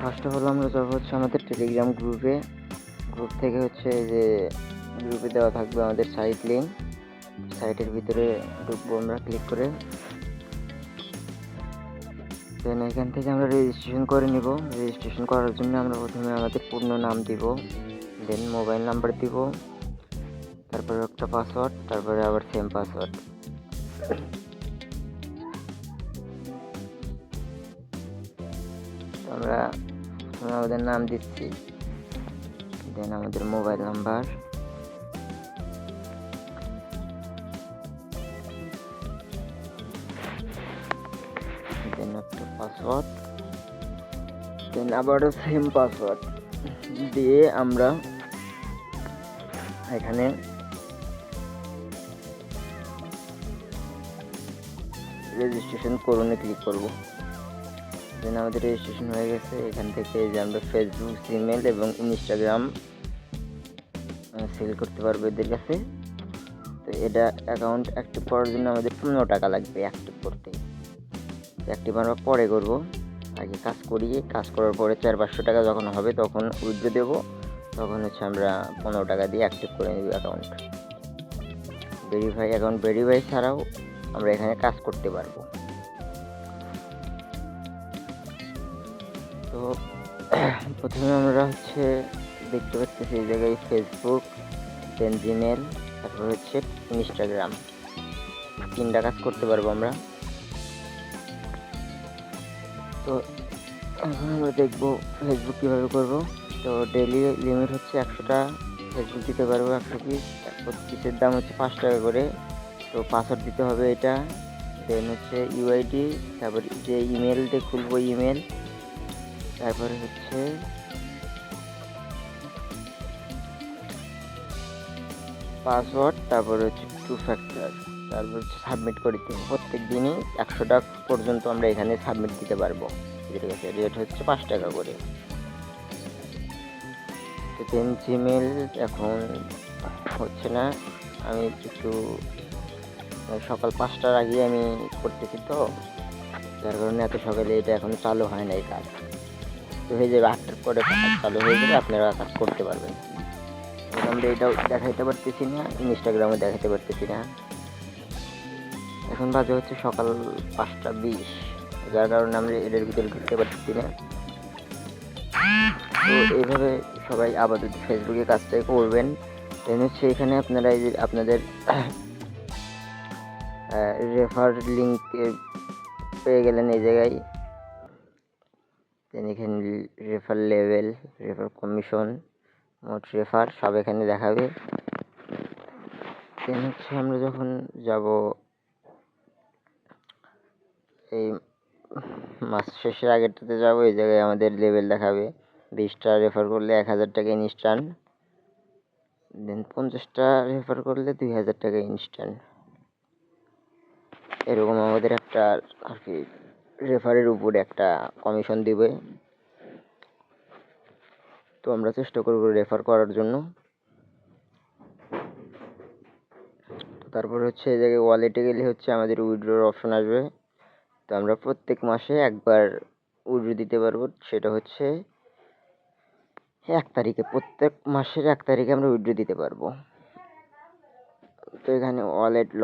First of all আমরা যাবো হচ্ছে আমাদের টেলিগ্রাম গ্রুপ থেকে হচ্ছে যে গ্রুপে দেওয়া থাকবে আমাদের সাইট লিঙ্ক। সাইটের ভিতরে ঢুকবো আমরা ক্লিক করে, দেন এখান থেকে আমরা রেজিস্ট্রেশন করে নিব। রেজিস্ট্রেশন করার জন্য আমরা প্রথমে আমাদের পূর্ণ নাম দিব, দেন মোবাইল নাম্বার দিব, তারপরে একটা পাসওয়ার্ড, তারপরে আবার সেম পাসওয়ার্ড। আমরা আমাদের নাম দিচ্ছি, দেন আমাদের মোবাইল নাম্বার, দেন একটা পাসওয়ার্ড, দেন আবারও সেম পাসওয়ার্ড দিয়ে আমরা এখানে রেজিস্ট্রেশন করুনে ক্লিক করব। দেন আমাদের রেজিস্ট্রেশন হয়ে গেছে। এখান থেকে যে আমরা ফেসবুক, জিমেল এবং ইনস্টাগ্রাম সেল করতে পারবো এদের কাছে। তো এটা অ্যাকাউন্ট অ্যাক্টিভ করার জন্য আমাদের 15 টাকা লাগবে অ্যাক্টিভ করতে। অ্যাক্টিভ আমরা পরে করব, আগে কাজ করি। কাজ করার পরে 400-500 টাকা যখন হবে তখন উইথড্র দেব, তখন হচ্ছে আমরা 15 টাকা দিয়ে অ্যাক্টিভ করে নেব অ্যাকাউন্ট। অ্যাকাউন্ট ভেরিফাই ছাড়াও আমরা এখানে কাজ করতে পারবো। তো প্রথমে আমরা হচ্ছে দেখতে পাচ্ছি এই জায়গায় ফেসবুক, দেন জিমেল, তারপর হচ্ছে ইনস্টাগ্রাম, 3টা কাজ করতে পারবো আমরা। তো এখন আমরা দেখবো ফেসবুক কীভাবে করব। তো ডেইলি লিমিট হচ্ছে 100টা ফেসবুক দিতে পারবো, 100 পিস। পিসের দাম হচ্ছে 5 টাকা করে। তো পাসওয়ার্ড দিতে হবে এটা, দেন হচ্ছে ইউআইডি, তারপর যে ইমেল দিয়ে খুলবো ইমেল, তারপরে হচ্ছে পাসওয়ার্ড, তারপরে হচ্ছে 2 ফ্যাক্টর, তারপর হচ্ছে সাবমিট করে দিতে হবে। প্রত্যেক দিনই 100টা পর্যন্ত আমরা এখানে সাবমিট দিতে পারবো। ঠিক আছে, রেট হচ্ছে 5 টাকা করে। তো দেন জিমেল এখন হচ্ছে না, আমি একটু সকাল 5টার আগে আমি করতেছি, তো যার কারণে এত সকালে এটা এখনো চালু হয় না এই কাজ। তো হয়ে যাবে 8টার পরে চালু হয়ে যাবে, আপনারা কাজ করতে পারবেন। আমরা এটাও দেখাইতে পারতেছি না, ইনস্টাগ্রামে দেখাতে পারতেছি না। এখন বাজে হচ্ছে সকাল 5টা 20, যার কারণে আমরা এটার ভিতরে ঢুকতে পারতেছি না। তো এইভাবে সবাই আপাতত ফেসবুকে কাজটাই করবেন। দেন হচ্ছে এখানে আপনারা এই যে আপনাদের রেফার লিঙ্ক পেয়ে গেলেন এই জায়গায়। দেন এখানে রেফার লেভেল, রেফার কমিশন, মোট রেফার সব এখানে দেখাবে। দেন হচ্ছে আমরা যখন যাব এই মাস শেষের আগেরটাতে যাব, এই জায়গায় আমাদের লেভেল দেখাবে। 20টা রেফার করলে 1000 টাকা ইনস্ট্যান্ট, দেন 50টা রেফার করলে 2000 টাকা ইনস্ট্যান্ট। এরকম আমাদের একটা আর কি রেফারের উপরে একটা কমিশন দিবে। তো আমরা চেষ্টা করব রেফার করার জন্য। তারপর হচ্ছে এই জায়গায় ওয়ালেটে গেলে হচ্ছে আমাদের উইথড্রর অপশন আসবে। তো আমরা প্রত্যেক মাসে একবার উইথড্র দিতে পারবো, সেটা হচ্ছে 1 তারিখে। প্রত্যেক মাসের 1 তারিখে আমরা উইথড্র দিতে পারবো। তো এখানে ওয়ালেট লক